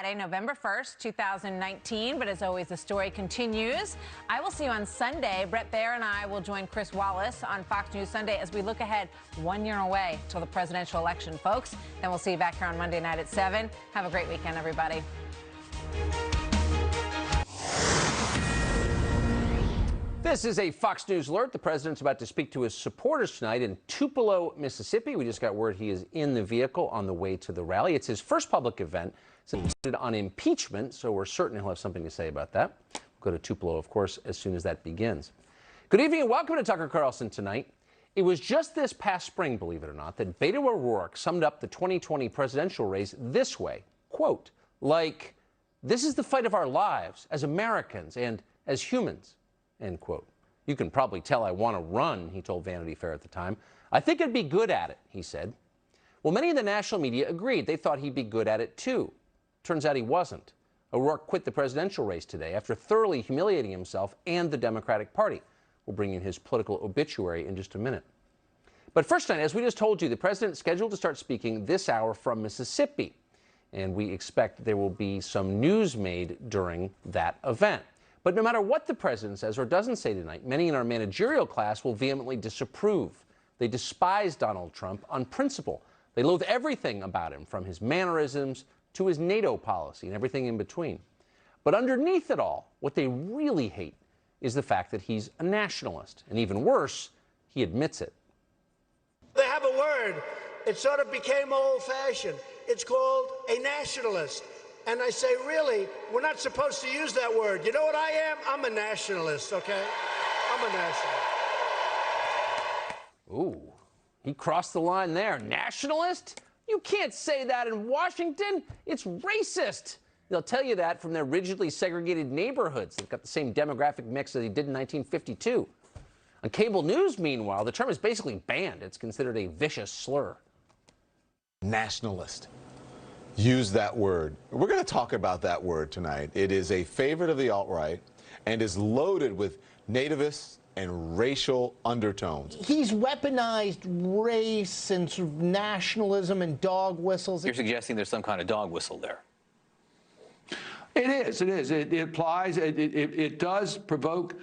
Friday, November 1st, 2019. But as always, the story continues. I will see you on Sunday. Brett Baer and I will join Chris Wallace on Fox News Sunday as we look ahead 1 year away till the presidential election, folks. Then we'll see you back here on Monday night at 7. Have a great weekend, everybody. This is a Fox News alert. The president's about to speak to his supporters tonight in Tupelo, Mississippi. We just got word he is in the vehicle on the way to the rally. It's his first public event centered on impeachment, so we're certain he'll have something to say about that. We'll go to Tupelo, of course, as soon as that begins. Good evening and welcome to Tucker Carlson Tonight. It was just this past spring, believe it or not, that Beto O'Rourke summed up the 2020 presidential race this way, quote, like, "This is the fight of our lives as Americans and as humans." End quote. You can probably tell I want to run, he told Vanity Fair at the time. I think I'd be good at it, he said. Well, many in the national media agreed. They thought he'd be good at it, too. Turns out he wasn't. O'Rourke quit the presidential race today after thoroughly humiliating himself and the Democratic Party. We'll bring in his political obituary in just a minute. But first tonight, as we just told you, the president's scheduled to start speaking this hour from Mississippi. And we expect there will be some news made during that event. But no matter what the president says or doesn't say tonight, many in our managerial class will vehemently disapprove. They despise Donald Trump on principle. They loathe everything about him, from his mannerisms to his NATO policy and everything in between. But underneath it all, what they really hate is the fact that he's a nationalist. And even worse, he admits it. They have a word. It sort of became old-fashioned. It's called a nationalist. And I say, really, we're not supposed to use that word. You know what I am? I'm a nationalist, okay? I'm a nationalist. Ooh, he crossed the line there. Nationalist? You can't say that in Washington. It's racist. They'll tell you that from their rigidly segregated neighborhoods. They've got the same demographic mix as they did in 1952. On cable news, meanwhile, the term is basically banned. It's considered a vicious slur. Nationalist. Use that word. We're going to talk about that word tonight. It is a favorite of the alt-right and is loaded with nativist and racial undertones. He's weaponized race and sort of nationalism and dog whistles. You're suggesting there's some kind of dog whistle there. It is. It is. It applies. It does provoke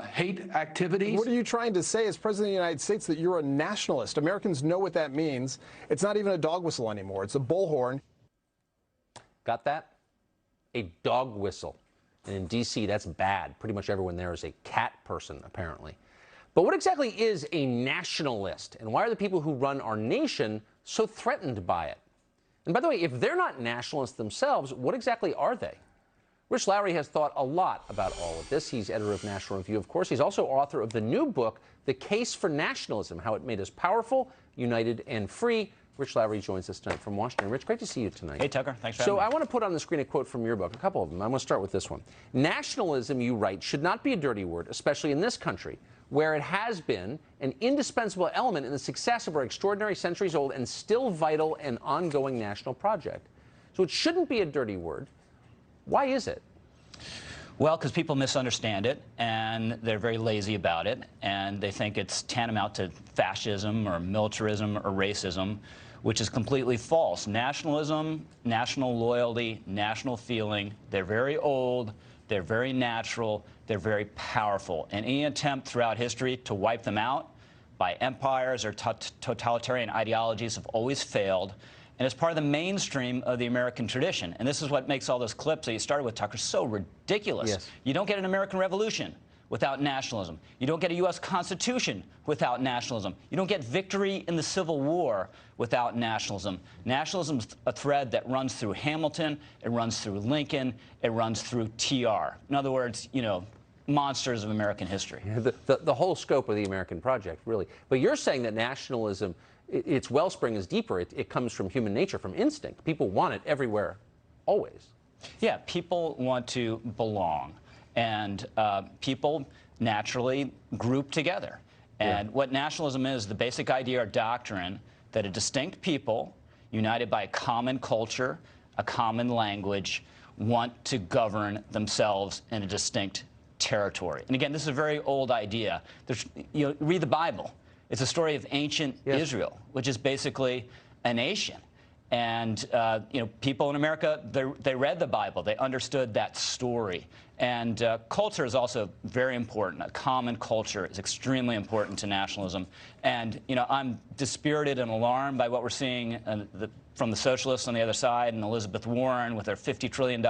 hate activities. What are you trying to say as President of the United States, that you're a nationalist? Americans know what that means. It's not even a dog whistle anymore. It's a bullhorn. Got that? A dog whistle. And in D.C., that's bad. Pretty much everyone there is a cat person, apparently. But what exactly is a nationalist? And why are the people who run our nation so threatened by it? And by the way, if they're not nationalists themselves, what exactly are they? Rich Lowry has thought a lot about all of this. He's editor of National Review, of course. He's also author of the new book, The Case for Nationalism, How It Made Us Powerful, United, and Free. Rich Lowry joins us tonight from Washington. Rich, great to see you tonight. Hey, Tucker. Thanks for having me. So I want to put on the screen a quote from your book, a couple of them. I'm going to start with this one. Nationalism, you write, should not be a dirty word, especially in this country, where it has been an indispensable element in the success of our extraordinary centuries-old and still vital and ongoing national project. So it shouldn't be a dirty word. Why is it? Well, because people misunderstand it, and they're very lazy about it, and they think it's tantamount to fascism or militarism or racism, which is completely false. Nationalism, national loyalty, national feeling, they're very old, they're very natural, they're very powerful. And any attempt throughout history to wipe them out by empires or totalitarian ideologies have always failed. And it's part of the mainstream of the American tradition. And this is what makes all those clips that you started with, Tucker, so ridiculous. Yes. You don't get an American Revolution without nationalism. You don't get a U.S. Constitution without nationalism. You don't get victory in the Civil War without nationalism. Nationalism is a thread that runs through Hamilton, it runs through Lincoln, it runs through TR. In other words, you know, monsters of American history. The whole scope of the American project, really. But you're saying that nationalism, its wellspring is deeper. It comes from human nature, from instinct. People want it everywhere, always. Yeah, people want to belong. And people naturally group together. And what nationalism is, the basic idea or doctrine that a distinct people, united by a common culture, a common language, want to govern themselves in a distinct territory. And again, this is a very old idea. You know, read the Bible. It's a story of ancient Israel, which is basically a nation. And people in America, they read the Bible. They understood that story. And culture is also very important. A common culture is extremely important to nationalism. And I'm dispirited and alarmed by what we're seeing from the socialists on the other side and Elizabeth Warren with their $50 trillion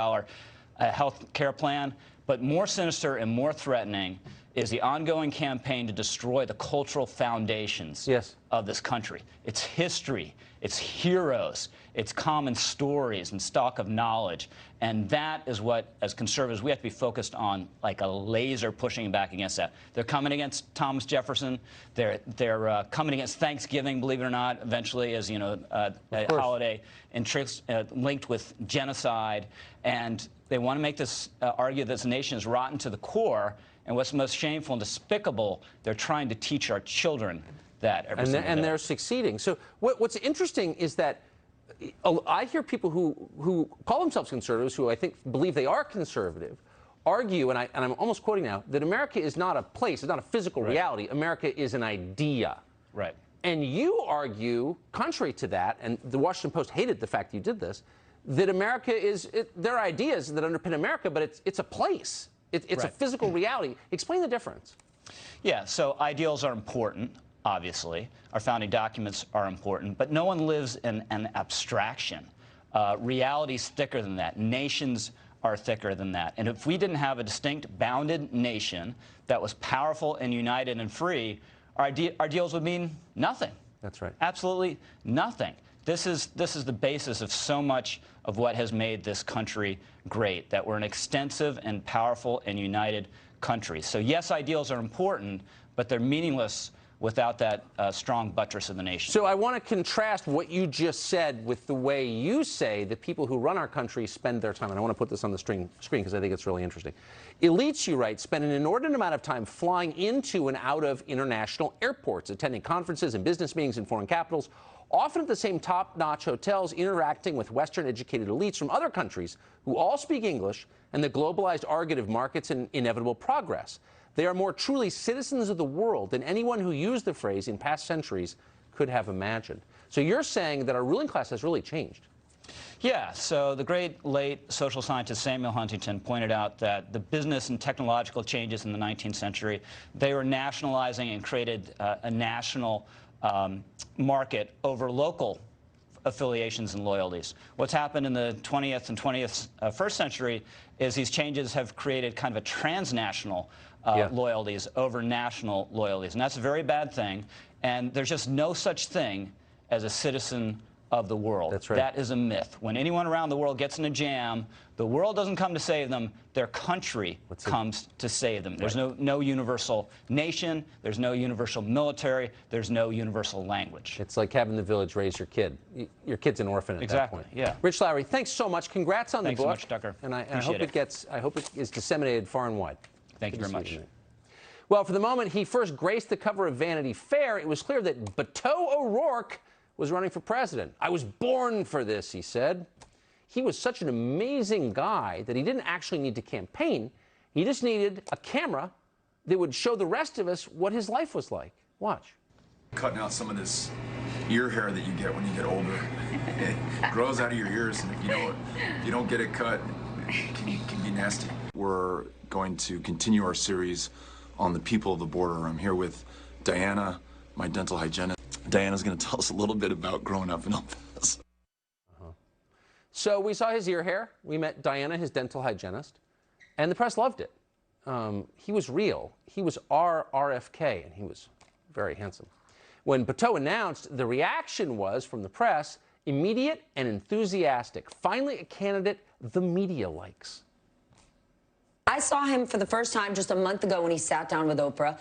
health care plan. But more sinister and more threatening is the ongoing campaign to destroy the cultural foundations of this country. Its history, its heroes, its common stories and stock of knowledge. And that is what, as conservatives, we have to be focused on, like a laser pushing back against that. They're coming against Thomas Jefferson. They're coming against Thanksgiving, believe it or not, eventually as a holiday linked with genocide. And they want to make this argue that this nation is rotten to the core. And what's most shameful and despicable, they're trying to teach our children that every single day. And they're succeeding. So what's interesting is that I hear people who call themselves conservatives, who I think believe they are conservative, argue, and I'm almost quoting now, that America is not a place, it's not a physical reality. America is an idea. Right. And you argue, contrary to that, and the Washington Post hated the fact you did this, that America is, there are ideas that underpin America, but it's a place. It's a physical reality. Explain the difference. Yeah, so ideals are important, obviously. Our founding documents are important, but no one lives in an abstraction. Reality's thicker than that. Nations are thicker than that. And if we didn't have a distinct, bounded nation that was powerful and united and free, our ideals would mean nothing. That's right. Absolutely nothing. This is the basis of so much of what has made this country great, that we're an extensive and powerful and united country. So yes, ideals are important, but they're meaningless without that strong buttress of the nation. So I want to contrast what you just said with the way you say the people who run our country spend their time. And I want to put this on the screen because I think it's really interesting. Elites, you write, spend an inordinate amount of time flying into and out of international airports, attending conferences and business meetings in foreign capitals, often at the same top-notch hotels, interacting with Western-educated elites from other countries who all speak English and the globalized argot of markets and inevitable progress. They are more truly citizens of the world than anyone who used the phrase in past centuries could have imagined. So you're saying that our ruling class has really changed. Yeah, so the great late social scientist Samuel Huntington pointed out that the business and technological changes in the 19th century, they were nationalizing and created a national market over local affiliations and loyalties. What's happened in the 20th and 21st century is these changes have created kind of a transnational loyalties over national loyalties. And that's a very bad thing. And there's just no such thing as a citizen of the world. That's right. That is a myth. When anyone around the world gets in a jam, the world doesn't come to save them. Their country comes to save them. There's no universal nation. There's no universal military. There's no universal language. It's like having the village raise your kid. Your kid's an orphan at that point. Yeah. Rich Lowry, thanks so much. Congrats on the book. Thanks so much, Tucker. And I hope it is disseminated far and wide. Thank you very much. Well, for the moment he first graced the cover of Vanity Fair, it was clear that Beto O'Rourke was running for president. I was born for this, he said. He was such an amazing guy that he didn't actually need to campaign. He just needed a camera that would show the rest of us what his life was like. Watch. Cutting out some of this ear hair that you get when you get older. It grows out of your ears, and if you don't get it cut, it can be nasty. We're going to continue our series on the people of the border. I'm here with Diana, my dental hygienist. Diana's going to tell us a little bit about growing up in El Paso. So we saw his ear hair. We met Diana, his dental hygienist, and the press loved it. He was real. He was our RFK, and he was very handsome. When Beto announced, the reaction was, from the press, immediate and enthusiastic. Finally, a candidate the media likes. I saw him for the first time just a month ago when he sat down with Oprah.